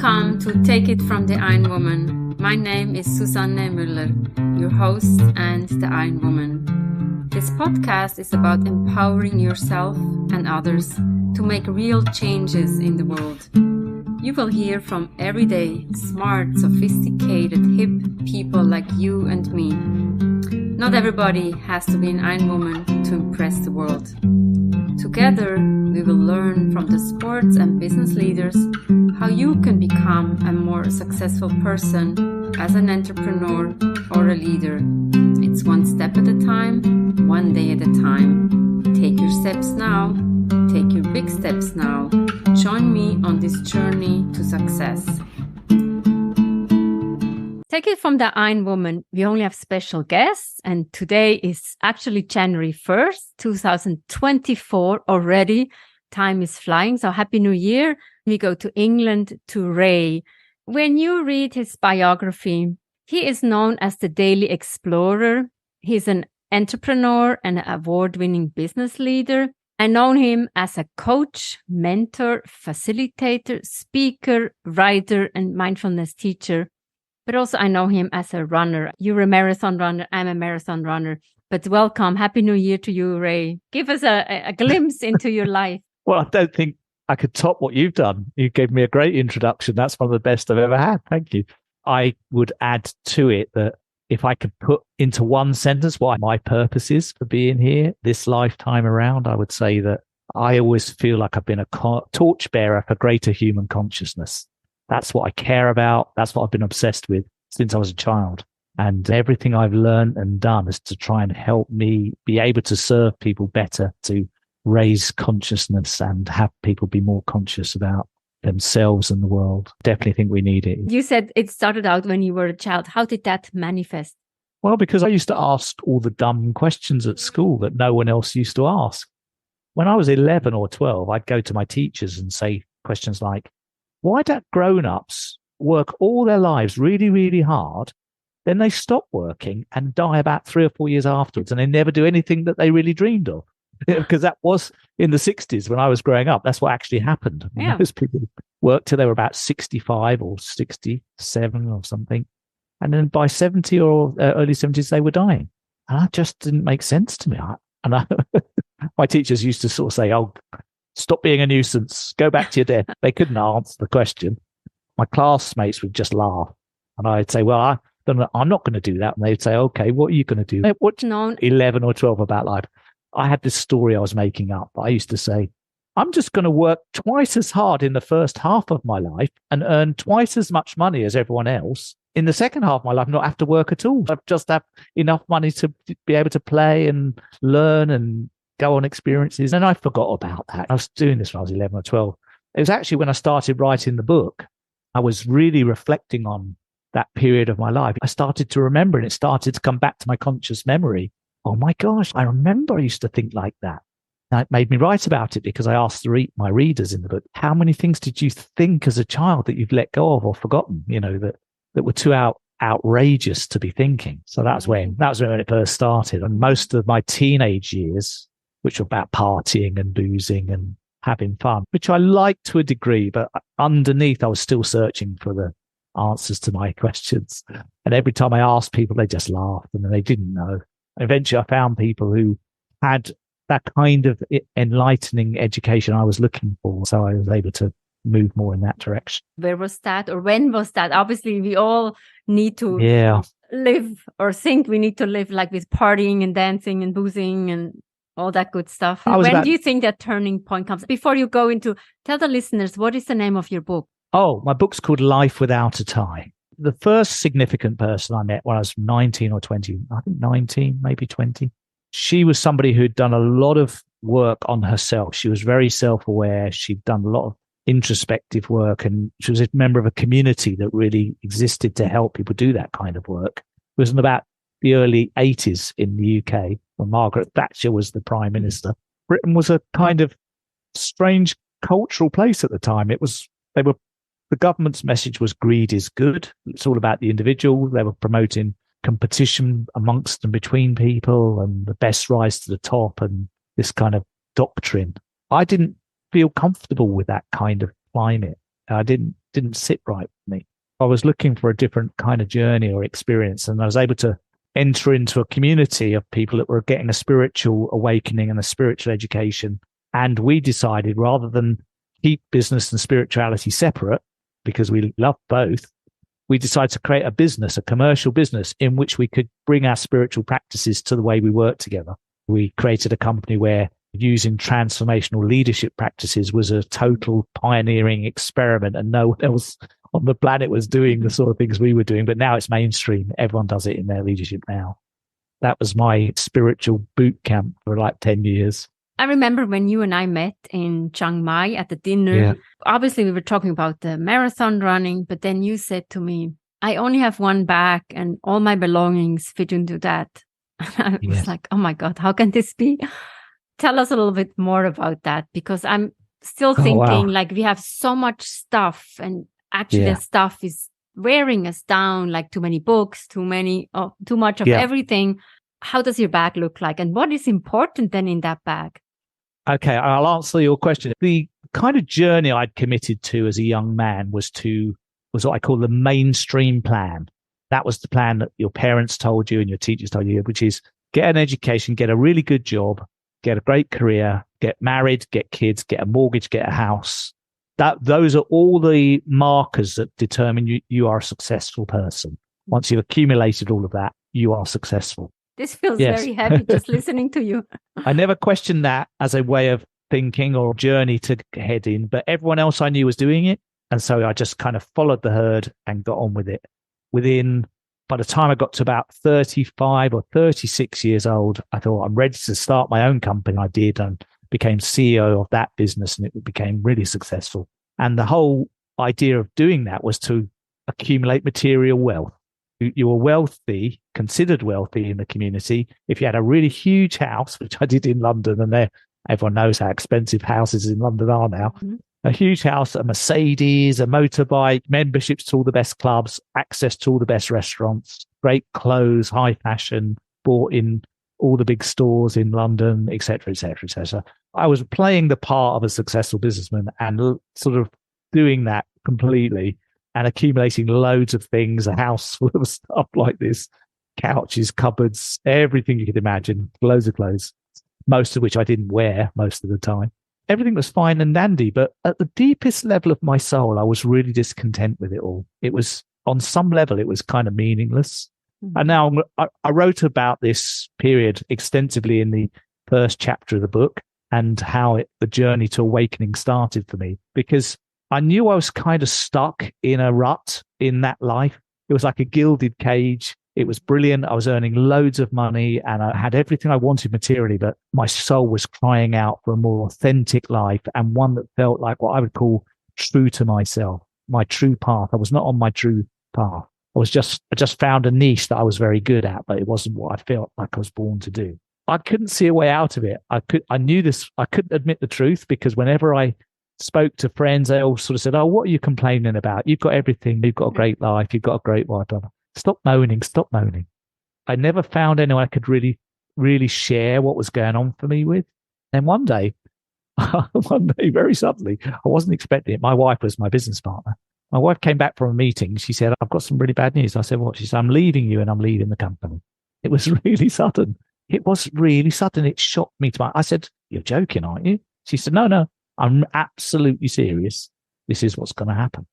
Welcome to Take It from the Ironwoman. My name is Susanne Müller, your host and the Ironwoman. This podcast is about empowering yourself and others to make real changes in the world. You will hear from everyday, smart, sophisticated, hip people like you and me. Not everybody has to be an Ironwoman to impress the world. Together, we will learn from the sports and business leaders how you can become a more successful person as an entrepreneur or a leader. It's one step at a time, one day at a time. Take your steps now. Take your big steps now. Join me on this journey to success. Take it from the Ironwoman. We only have special guests, and today is actually January 1st, 2024 already. Time is flying, so Happy New Year. We go to England to Ray. When you read his biography, he is known as the Daily Explorer. He's an entrepreneur and an award-winning business leader. I know him as a coach, mentor, facilitator, speaker, writer, and mindfulness teacher. But also I know him as a runner. You're a marathon runner. I'm a marathon runner. But welcome. Happy New Year to you, Ray. Give us a glimpse into your life. Well, I don't think I could top what you've done. You gave me a great introduction. That's one of the best I've ever had. Thank you. I would add to it that if I could put into one sentence what my purpose is for being here this lifetime around, I would say that I always feel like I've been a torchbearer for greater human consciousness. That's what I care about. That's what I've been obsessed with since I was a child. And everything I've learned and done is to try and help me be able to serve people better, to raise consciousness and have people be more conscious about themselves and the world. Definitely think we need it. You said it started out when you were a child. How did that manifest? Well, because I used to ask all the dumb questions at school that no one else used to ask. When I was 11 or 12, I'd go to my teachers and say questions like, why do grown-ups work all their lives really, really hard, then they stop working and die about 3 or 4 years afterwards, and they never do anything that they really dreamed of? Because that was in the 60s when I was growing up. That's what actually happened. Yeah. Most people worked till they were about 65 or 67 or something. And then by 70 or early 70s, they were dying. And that just didn't make sense to me. My teachers used to sort of say, oh, stop being a nuisance. Go back to your desk. They couldn't answer the question. My classmates would just laugh. And I'd say, well, I'm not going to do that. And they'd say, okay, what are you going to do? What do you know 11 or 12 about life? I had this story I was making up. I used to say, I'm just going to work twice as hard in the first half of my life and earn twice as much money as everyone else. In the second half of my life, not have to work at all. I just have enough money to be able to play and learn and go on experiences. And I forgot about that. I was doing this when I was 11 or 12. It was actually when I started writing the book, I was really reflecting on that period of my life. I started to remember, and it started to come back to my conscious memory. Oh my gosh, I remember I used to think like that. And it made me write about it because I asked my readers in the book, how many things did you think as a child that you've let go of or forgotten, that were too outrageous to be thinking? So that was when it first started. And most of my teenage years, which were about partying and boozing and having fun, which I liked to a degree, but underneath I was still searching for the answers to my questions. And every time I asked people, they just laughed and they didn't know. Eventually, I found people who had that kind of enlightening education I was looking for. So I was able to move more in that direction. Where was that, or when was that? Obviously, we all need to live or think we need to live like with partying and dancing and boozing and all that good stuff. When do you think that turning point comes? Before you go into, tell the listeners, what is the name of your book? Oh, my book's called Life Without a Tie. The first significant person I met when I was 19 or 20, I think 19, maybe 20, she was somebody who'd done a lot of work on herself. She was very self-aware. She'd done a lot of introspective work, and she was a member of a community that really existed to help people do that kind of work. It was in about the early 80s in the UK when Margaret Thatcher was the Prime Minister. Britain was a kind of strange cultural place at the time. The government's message was greed is good. It's all about the individual. They were promoting competition amongst and between people and the best rise to the top and this kind of doctrine. I didn't feel comfortable with that kind of climate. I didn't didn't sit right with me. I was looking for a different kind of journey or experience, and I was able to enter into a community of people that were getting a spiritual awakening and a spiritual education. And we decided, rather than keep business and spirituality separate, because we love both, we decided to create a business, a commercial business, in which we could bring our spiritual practices to the way we work together. We created a company where using transformational leadership practices was a total pioneering experiment, and no one else on the planet was doing the sort of things we were doing. But now it's mainstream. Everyone does it in their leadership now. That was my spiritual boot camp for like 10 years. I remember when you and I met in Chiang Mai at the dinner. Yeah. Obviously, we were talking about the marathon running, but then you said to me, I only have one bag and all my belongings fit into that. I was like, oh my God, how can this be? Tell us a little bit more about that, because I'm still thinking like we have so much stuff, and actually the stuff is wearing us down, like too many books, too much of everything. How does your bag look like, and what is important then in that bag? Okay, I'll answer your question. The kind of journey I'd committed to as a young man was what I call the mainstream plan. That was the plan that your parents told you and your teachers told you, which is get an education, get a really good job, get a great career, get married, get kids, get a mortgage, get a house. Those are all the markers that determine you are a successful person. Once you've accumulated all of that, you are successful. This feels very heavy just listening to you. I never questioned that as a way of thinking or journey to head in, but everyone else I knew was doing it. And so I just kind of followed the herd and got on with it. By the time I got to about 35 or 36 years old, I thought I'm ready to start my own company. I did, and became CEO of that business, and it became really successful. And the whole idea of doing that was to accumulate material wealth. You were wealthy, considered wealthy in the community, if you had a really huge house, which I did in London, and everyone knows how expensive houses in London are now. Mm-hmm. A huge house, a Mercedes, a motorbike, memberships to all the best clubs, access to all the best restaurants, great clothes, high fashion, bought in all the big stores in London, et cetera, et cetera, et cetera. I was playing the part of a successful businessman and sort of doing that completely and accumulating loads of things, a house full of stuff like this, couches, cupboards, everything you could imagine, loads of clothes, most of which I didn't wear most of the time. Everything was fine and dandy, but at the deepest level of my soul, I was really discontent with it all. It was, on some level, it was kind of meaningless. Mm-hmm. And now I wrote about this period extensively in the first chapter of the book, and how the journey to awakening started for me, because I knew I was kind of stuck in a rut in that life. It was like a gilded cage. It was brilliant. I was earning loads of money and I had everything I wanted materially, but my soul was crying out for a more authentic life, and one that felt like what I would call true to myself, my true path. I was not on my true path. I just found a niche that I was very good at, but it wasn't what I felt like I was born to do. I couldn't see a way out of it. I knew this. I couldn't admit the truth, because whenever I spoke to friends, they all sort of said, "Oh, what are you complaining about? You've got everything. You've got a great life. You've got a great wife." Stop moaning. Stop moaning. I never found anyone I could really, really share what was going on for me with. And one day, very suddenly, I wasn't expecting it. My wife was my business partner. My wife came back from a meeting. She said, "I've got some really bad news." I said, "What?" She said, "I'm leaving you and I'm leaving the company." It was really sudden. It was really sudden. It shocked me I said, "You're joking, aren't you?" She said, No, I'm absolutely serious. This is what's going to happen."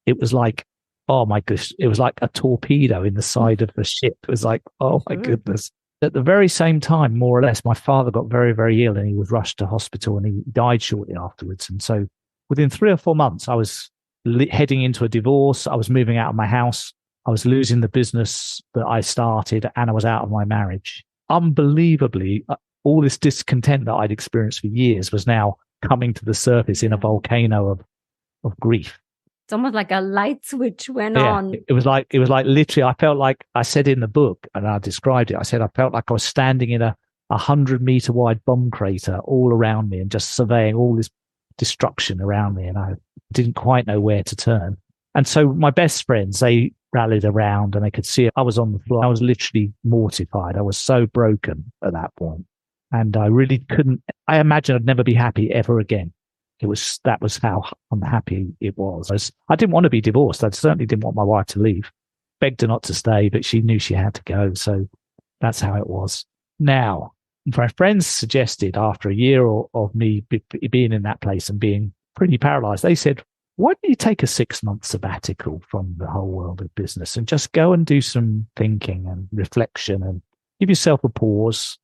It was like, oh my gosh, it was like a torpedo in the side of the ship. It was like, oh my goodness. At the very same time, more or less, my father got very, very ill and he was rushed to hospital and he died shortly afterwards. And so within 3 or 4 months, I was heading into a divorce. I was moving out of my house. I was losing the business that I started, and I was out of my marriage. Unbelievably, all this discontent that I'd experienced for years was now coming to the surface in a volcano of grief. It's almost like a light switch went on. It was like literally, I felt like, I said in the book, and I described it, I said I felt like I was standing in a 100-meter wide bomb crater all around me and just surveying all this destruction around me, and I didn't quite know where to turn. And so my best friends, they rallied around and they could see it. I was on the floor. I was literally mortified. I was so broken at that point. And I really couldn't, I imagined I'd never be happy ever again. That was how unhappy it was. I didn't want to be divorced. I certainly didn't want my wife to leave. Begged her not to stay, but she knew she had to go. So that's how it was. Now, my friends suggested after a year of me being in that place and being pretty paralyzed, they said, why don't you take a 6-month sabbatical from the whole world of business and just go and do some thinking and reflection and give yourself a pause,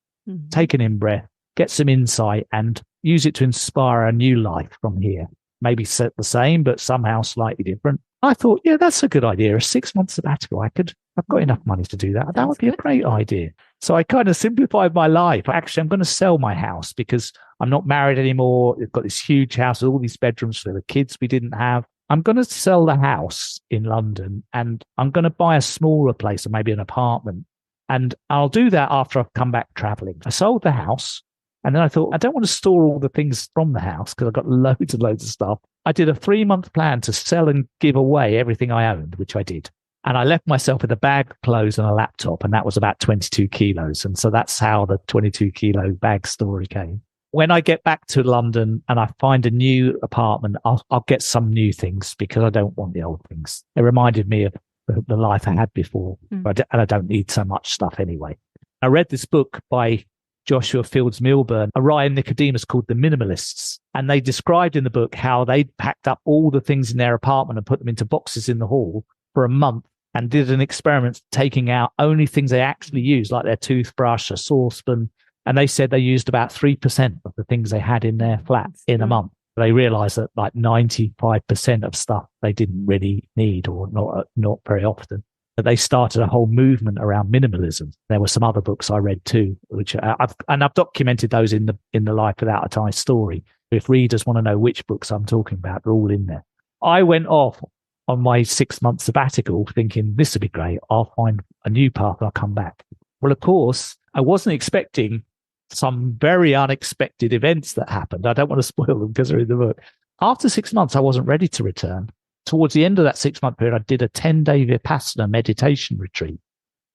take an in-breath, get some insight and use it to inspire a new life from here. Maybe set the same, but somehow slightly different. I thought, yeah, that's a good idea. A 6-month sabbatical. I've got enough money to do that. That would be a great idea. So I kind of simplified my life. Actually, I'm going to sell my house because I'm not married anymore. We've got this huge house with all these bedrooms for the kids we didn't have. I'm going to sell the house in London and I'm going to buy a smaller place or maybe an apartment. And I'll do that after I've come back traveling. I sold the house. And then I thought, I don't want to store all the things from the house because I've got loads and loads of stuff. I did a 3-month plan to sell and give away everything I owned, which I did. And I left myself with a bag of clothes and a laptop, and that was about 22 kilos. And so that's how the 22 kilo bag story came. When I get back to London and I find a new apartment, I'll get some new things because I don't want the old things. It reminded me of the life I had before, and I don't need so much stuff anyway. I read this book by Joshua Fields Millburn, a Ryan Nicodemus called The Minimalists. And they described in the book how they packed up all the things in their apartment and put them into boxes in the hall for a month and did an experiment taking out only things they actually used, like their toothbrush, a saucepan. And they said they used about 3% of the things they had in their flat in a month. They realized that like 95% of stuff they didn't really need or not very often. They started a whole movement around minimalism. There were some other books I read too, which I've documented those in the Life Without a Tie story. If readers want to know which books I'm talking about, they're all in there. I went off on my 6-month sabbatical thinking this would be great. I'll find a new path and I'll come back. Well, of course, I wasn't expecting some very unexpected events that happened. I don't want to spoil them because they're in the book. After 6 months, I wasn't ready to return. Towards the end of that 6-month period, I did a 10-day Vipassana meditation retreat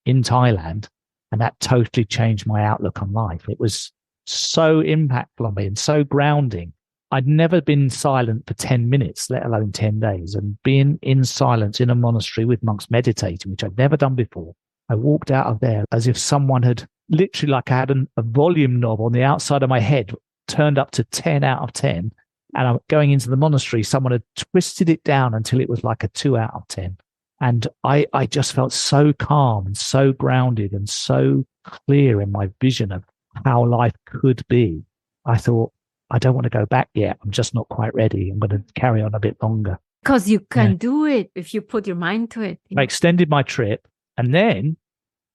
in Thailand, and that totally changed my outlook on life. It was so impactful on me and so grounding. I'd never been silent for 10 minutes, let alone 10 days. And being in silence in a monastery with monks meditating, which I'd never done before, I walked out of there as if someone had literally, like I had a volume knob on the outside of my head turned up to 10 out of 10. And I'm going into the monastery, someone had twisted it down until it was like a 2 out of 10. And I just felt so calm and so grounded and so clear in my vision of how life could be. I thought, I don't want to go back yet. I'm just not quite ready. I'm going to carry on a bit longer. Because you can do it if you put your mind to it. I extended my trip. And then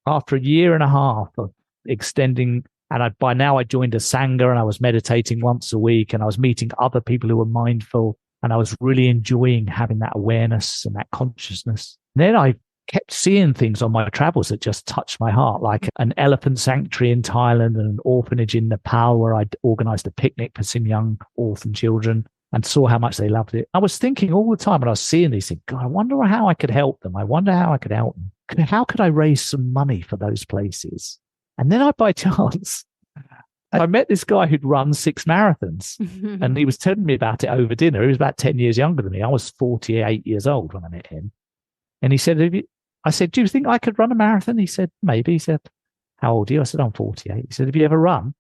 after a year and a half of extending, and by now I joined a Sangha and I was meditating once a week and I was meeting other people who were mindful and I was really enjoying having that awareness and that consciousness. And then I kept seeing things on my travels that just touched my heart, like an elephant sanctuary in Thailand and an orphanage in Nepal where I'd organized a picnic for some young orphan children and saw how much they loved it. I was thinking all the time when I was seeing these things, God, I wonder how I could help them. I wonder how I could help them. How could I raise some money for those places? And then by chance, I met this guy who'd run 6 marathons and he was telling me about it over dinner. He was about 10 years younger than me. I was 48 years old when I met him. And he said, I said, do you think I could run a marathon? He said, maybe. He said, how old are you? I said, I'm 48. He said, have you ever run?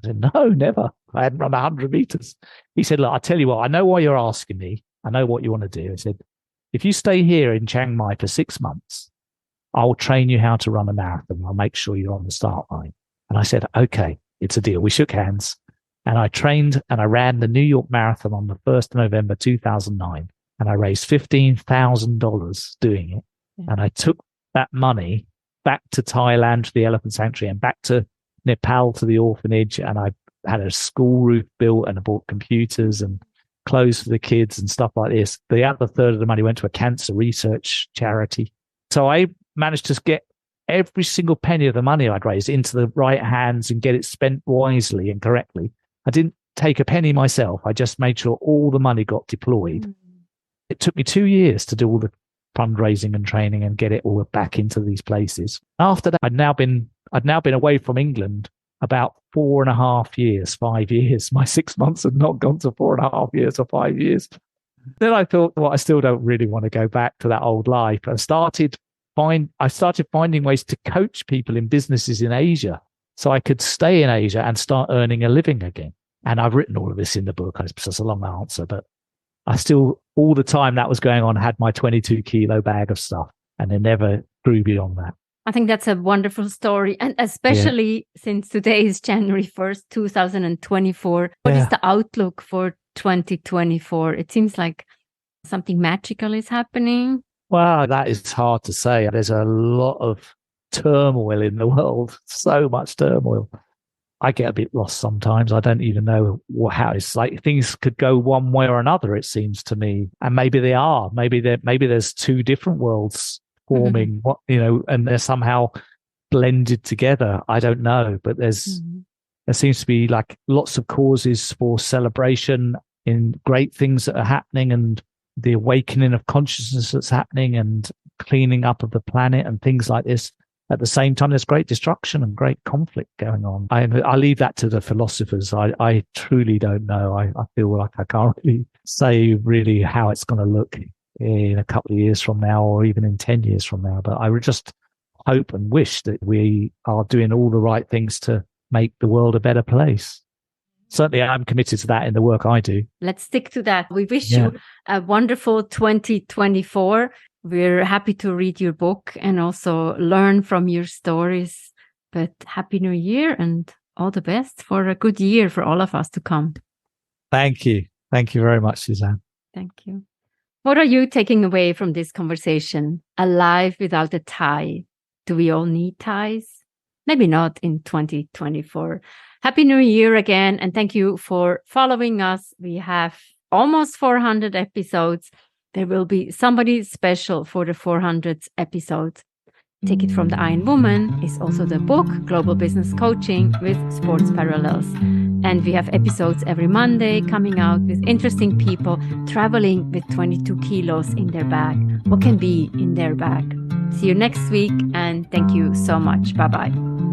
I said, no, never. I hadn't run 100 meters. He said, look, I tell you what, I know why you're asking me. I know what you want to do. He said, if you stay here in Chiang Mai for 6 months, I'll train you how to run a marathon. I'll make sure you're on the start line. And I said, okay, it's a deal. We shook hands and I trained and I ran the New York Marathon on the 1st of November, 2009. And I raised $15,000 doing it. Yeah. And I took that money back to Thailand to the elephant sanctuary and back to Nepal to the orphanage. And I had a school roof built and I bought computers and clothes for the kids and stuff like this. The other third of the money went to a cancer research charity. So I managed to get every single penny of the money I'd raised into the right hands and get it spent wisely and correctly. I didn't take a penny myself. I just made sure all the money got deployed. It took me 2 years to do all the fundraising and training and get it all back into these places. After that, I'd now been away from England about 4.5 years, 5 years. My 6 months had not gone to 4.5 years or 5 years. Then I thought, well, I still don't really want to go back to that old life. I started finding ways to coach people in businesses in Asia so I could stay in Asia and start earning a living again. And I've written all of this in the book. It's just a long answer, but I still, all the time that was going on, had my 22 kilo bag of stuff, and it never grew beyond that. I think that's a wonderful story. And especially since today is January 1st, 2024. What is the outlook for 2024? It seems like something magical is happening. Well, that is hard to say. There's a lot of turmoil in the world, so much turmoil. I get a bit lost sometimes. I don't even know how it's like. Things could go one way or another, it seems to me. And maybe they are. Maybe there's two different worlds forming, and they're somehow blended together. I don't know. But there seems to be like lots of causes for celebration in great things that are happening, and the awakening of consciousness that's happening, and cleaning up of the planet and things like this. At the same time, there's great destruction and great conflict going on. I leave that to the philosophers. I truly don't know. I feel like I can't really say really how it's going to look in a couple of years from now, or even in 10 years from now. But I would just hope and wish that we are doing all the right things to make the world a better place. Certainly, I'm committed to that in the work I do. Let's stick to that. We wish you a wonderful 2024. We're happy to read your book and also learn from your stories. But Happy New Year and all the best for a good year for all of us to come. Thank you. Thank you very much, Suzanne. Thank you. What are you taking away from this conversation? A life without a tie. Do we all need ties? Maybe not in 2024. Happy New Year again. And thank you for following us. We have almost 400 episodes. There will be somebody special for the 400th episode. Take It From the Ironwoman is also the book, Global Business Coaching with Sports Parallels. And we have episodes every Monday coming out with interesting people traveling with 22 kilos in their bag. What can be in their bag? See you next week, and thank you so much. Bye-bye.